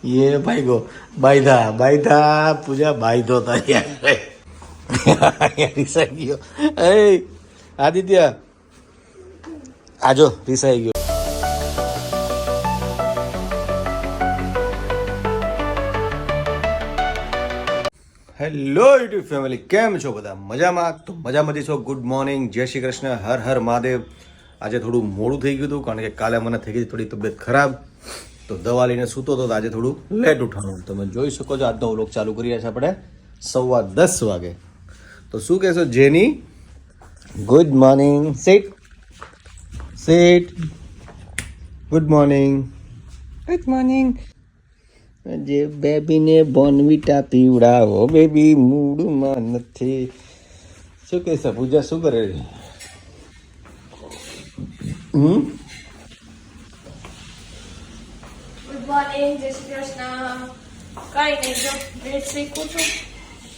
ये भाई गो बाईधा पूजा बाईधो था यार रिसाई गयो ए आदित्य आजो रिसाई गयो હેલો યુટ્યુબ ફેમિલી કેમ છો બધા મજામાં તો મજામાં છો ગુડ મોર્નિંગ જય શ્રી કૃષ્ણ હર હર મહાદેવ આજે થોડું મોડું થઈ ગયું હતું કારણ કે કાલે મને થઈ ગઈ થોડી તબિયત ખરાબ તો દવા લઈને સૂતો હતો તો આજે થોડું લેટ ઉઠાણું તમે જોઈ શકો છો આજનો વ્લોગ ચાલુ કરી રહ્યા છે આપણે 10:15 વાગે તો શું કહેશો જેની good morning set good morning જે બેબીને બોર્નવિટા પીવડાવો બેબી મૂડમાં નથી શું કહેશ પૂજા શું કરે ગુડ મોર્નિંગ જય શ્રી કૃષ્ણ કઈ નહીં જો બ્રેડ શેકું છું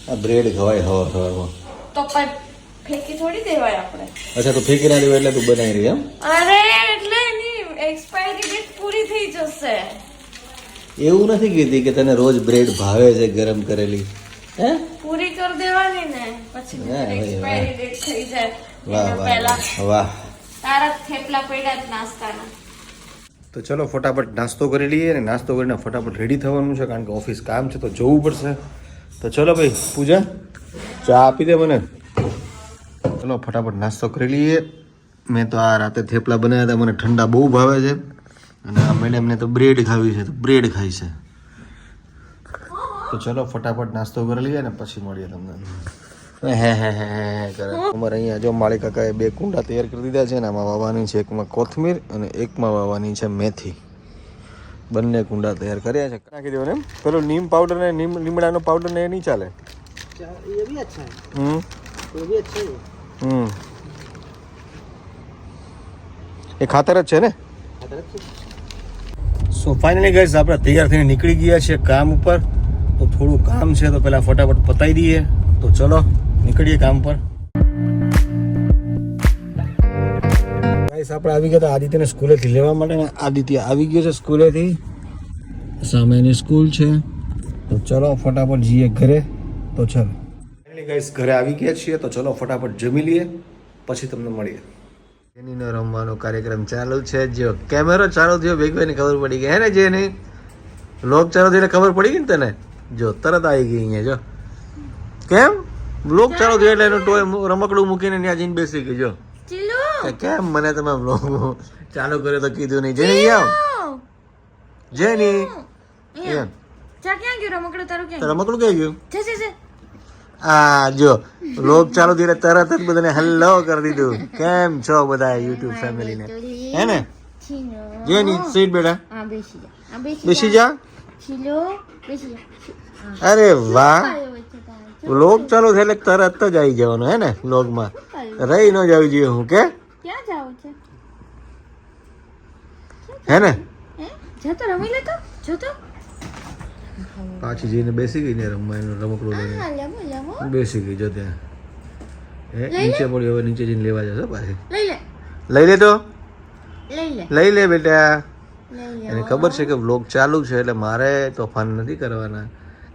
આ બ્રેડ ખવાય હવામાં તો પણ ફેંકી થોડી દેવાય આપણે અચ્છા તો ફેંકી ના દેવાય એટલે તું બનાવી રહી એમ અરે એટલે એની એક્સપાયરી ડેટ પૂરી થઈ જશે એવું નથી કીધી કે તને રોજ બ્રેડ ભાવે છે ગરમ કરેલી હે પૂરી કરી દેવાની ને પછી એક્સપાયરી ડેટ થઈ જાય વાહ એના વાહ પહેલા વાહ તારા થેપલા પડ્યા જ નાસ્તાના તો ચલો ફટાફટ નાસ્તો કરી લઈએ અને નાસ્તો કરીને ફટાફટ રેડી થવાનું છે કારણ કે ઓફિસ કામ છે તો જવું પડશે તો ચલો ભાઈ પૂજા ચા આપી દે મને ચલો ફટાફટ નાસ્તો કરી લઈએ મેં તો આ રાતે થેપલા બનાવ્યા હતા મને ઠંડા બહુ ભાવે છે અને આ મેડમને તો બ્રેડ ખાવી છે તો બ્રેડ ખાઈ છે તો ચલો ફટાફટ નાસ્તો કરી લઈએ ને પછી મળીએ તમને હે કરે અમારે અહીંયા જો માળી કાકાએ 2 કુંડા તૈયાર કરી દીધા છે ને આમાં વાવવાની છે એકમાં કોથમીર અને એકમાં વાવવાની છે મેથી બંને કુંડા તૈયાર કર્યા છે નાખી દેવાનું એમ પેલો નીમ પાવડર ને લીમડાનો પાવડર ને એ નહીં ચાલે ये भी अच्छा है ये भी अच्छा है એ ખાતર જ છે ને સો ફાઇનલી ગાઈઝ આપણે તૈયાર થઈને નીકળી ગયા છીએ કામ ઉપર તો થોડું કામ છે તો પહેલાં ફટાફટ પતાવી દઈએ તો ચલો નીકળીએ કામ પર ગાઈઝ આપણે આવી ગયા હતા આદિત્યને સ્કૂલેથી લેવા માટે ને આદિત્ય આવી ગયો છે સ્કૂલેથી સામે એની સ્કૂલ છે તો ચલો ફટાફટ જઈએ ઘરે તો ચલો ફાઇનલી ગાઈઝ ઘરે આવી ગયા છીએ તો ચલો ફટાફટ જમી લઈએ પછી તમને મળીએ જેનીનો રમવાનો કાર્યક્રમ ચાલુ છે જો કેમેરો ચાલુ થયો ભેગવાને ખબર પડી ગઈ હે ને જેની વ્લોગ ચાલુ થયો ખબર પડી ગઈ ને તને જો તરત આવી ગઈ અહીંયા જો કેમ વ્લોગ ચાલુ થયો એટલે એનું ટોય રમકડું મૂકીને ત્યાં જઈને બેસી ગઈ જો કેમ મને તમે વ્લોગ ચાલુ કર્યો તો કીધું નહીં જેની આવ જેની એમ ચા ક્યાં ગયું રમકડું તારું ક્યાં રમકડું ક્યાં ગયું છે આ જો લોક ચાલુ થઈને તરત જ બધાને હેલો કરી દીધું કેમ છો બધા યુટ્યુબ ફેમિલીને હે ને જેની સીટ બેટા બેસી જા અરે વાહ લોક ચાલુ થાય એટલે તરત જ આવી જવાનું હે ને લોગમાં રહી ન જવી જોઈએ હું કે ક્યાં જાવ છે હે ને જતો રમી લેતો જતો પાછી જઈને બેસી ગઈ ને રમવા એનું રમકડું લઈને બેસી ગઈ જો ત્યાં હે નીચે પડી હવે નીચે જઈને લેવા જશો પાછી લઈ લે તો લઈ લે બેટા એને ખબર છે કે વ્લોગ ચાલુ છે એટલે મારે તોફાન નથી કરવાના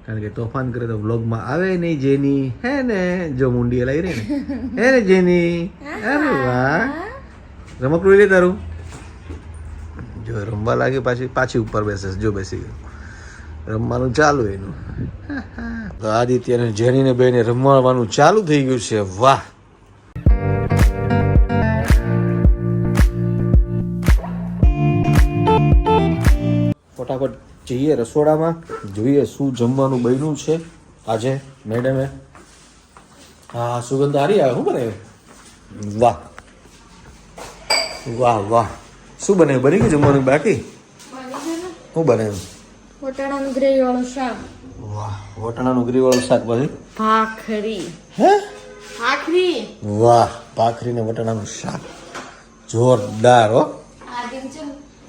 કારણ કે તોફાન કરે તો વ્લોગમાં આવે નહીં જેની હે ને જો મુંડી લઈ રહી ને હે ને જેની અરે વાહ રમકડું લે તારું જો રમવા લાગી પાછી ઉપર બેસે જો બેસી ગયો રમવાનું ચાલુ એનું તો આદિત્ય અને જેનીને બેને રમવાનું ચાલુ થઈ ગયું છે વાહ ફટાફટ જઈએ રસોડામાં જોઈએ શું જમવાનું બન્યું છે આજે મેડમે હા સુગંધ હારી આવે શું બનાવ્યું વાહ વાહ વાહ શું બનાવ્યું બની ગયું જમવાનું બાકી શું બનાવ્યું વટાણાનું ગ્રેવી વાળું શાક વાહ વટાણાનું ગ્રેવી વાળું શાક પછી ભાખરી હે ભાખરી વાહ ભાખરી ને વટાણાનું શાક જોરદાર હો આ દિન છે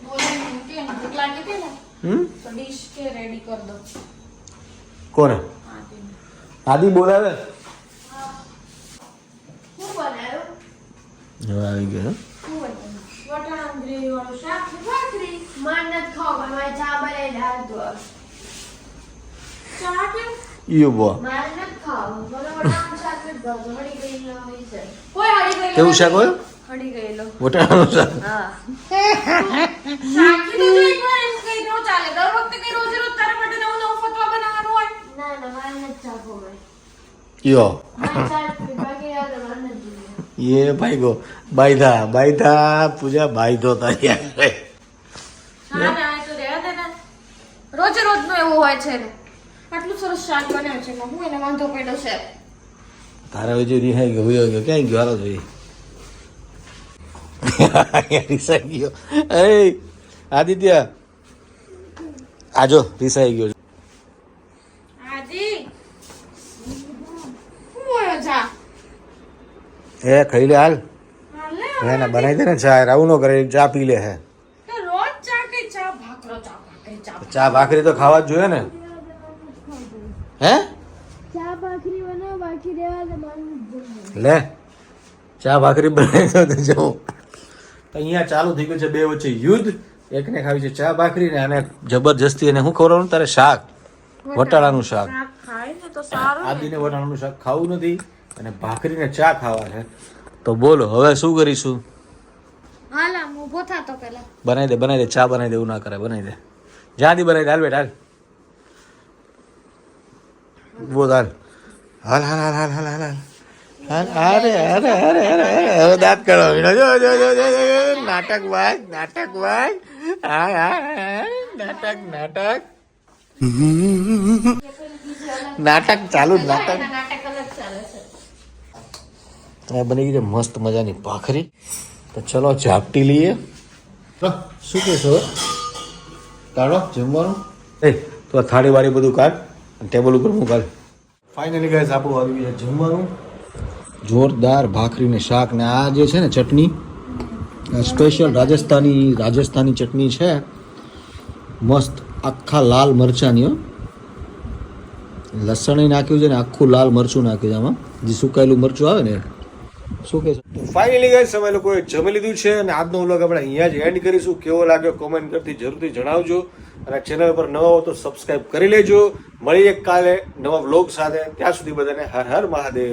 બોલી મૂકી અને ભૂખ લાગી હતી ને તો ડીશ કે રેડી કર દો કોને આદિ બોલાવે શું બનાવ્યું હવે આવી ગયો શું બનાવ્યું વટાણાનું તાંદરી વાળું શાક ને ભાખરી. માર નથી ખાવું, મારે ચા બનાવી દાળ તો. ચા કેમ? યો બો મારે નથી ખાવું, મને વટાણાનું શાક નથી ભાવતું, હળી ગયેલું હોય છે. કોઈ હળી ગયેલો કેવું શાક હોય હળી ગયેલો. વટાણાનું શાક હા. શાકી તો જો એકવાર એમ કઈ ન ચાલે. દર વખતે કઈ રોજ રોજ તારા માટે નવું નવું ફતવા બનાવવાનું હોય. ના ના મારે નથી ચા ખવાય. યો મારે ચા પી, બાકી યાર મારે નથી જોઈએ. ये भाई गो बाइधा पूजा बाइधो तारी હા ને આ તો રહેવા દે ને. રોજે રોજનું એવું હોય છે ને. આટલું સરસ શાક બનાવ્યું છે એમાં હું એને વાંધો પડ્યો છે. તારા વજુ રિહાઈ ગયો હુયો ગયો ક્યાં ગયો હાલો જોઈ રિસાઈ ગયો એ આદિત્ય આજો રિસાઈ ગયો આજી હું હોય જા. એ ખાઈ લે હાલ હાલે હે ને બનાવી દે ને ચા રાવું નો કરે ચા પી લે હે તો રોજ ચા કે ચા ભાખરો ચા ભાખરી ચા. ચા ભાખરી તો ખાવા જ જોઈએ ને હે ચા ભાખરી બનાવો, બાકી રહેવા દે, મારે નથી જોઈએ. લે ચા ભાખરી બનાવી દો તો જવું તો અહીંયા ચાલુ થઈ ગયું છે બે વચ્ચે યુદ્ધ એકને ખાવી છે ચા ભાખરી ને આને જબરજસ્તી એને શું ખવડાવવાનું તારે શાક વટાણાનું શાક શાક ખાય ને તો સારું ને. આદિને વટાણાનું શાક ખાવું નથી અને ભાખરીને ચા ખાવા છે તો બોલો હવે શું કરીશું હાલ આમ ઊભો થાતો પેલા. બનાવી દે ચા બનાવી દે એવું ના કરે બનાવી દે જ્યાંથી બનાવી દે હાલ બેટા હાલ બોલ હાલ હાલ હાલ હાલ હાલ હાલ હાલ હાલ અરે અરે અરે અરે હવે દાંત કરો જો જો જો જો જો નાટક ભાઈ હા હા નાટક નાટક ચાલુ નાટક એના નાટક અલગ ચાલે છે. આ બની ગઈ છે મસ્ત મજાની ભાખરી તો ચલો ઝાપટી લઈએ શું કહેશો તાળો જમવાનું એ તો આ થાળી વાળી બધું કાઢ અને ટેબલ ઉપર મૂકાલ ફાઇનલી ગાઈસ આપણું આવી ગયું છે જમવાનું જોરદાર ભાખરી ને શાક ને આ જે છે ને ચટણી સ્પેશિયલ રાજસ્થાની ચટણી છે મસ્ત આખા લાલ મરચાંની લસણ નાખ્યું છે ને આખું લાલ મરચું નાખ્યું છે આમાં જે સુકાયેલું મરચું આવે ને શું કહેશો તો ફાઇનલી ગાઈસ અમે લોકોએ જમી લીધું છે અને આજનો વ્લોગ આપણે અહીંયા જ એન્ડ કરીશું કેવો લાગ્યો કોમેન્ટ કરતી જરૂરથી જણાવજો અને ચેનલ પર નવા હો તો સબસ્ક્રાઇબ કરી લેજો મળીએ કાલે નવા વ્લોગ સાથે ત્યાં સુધી બધાને હર હર મહાદેવ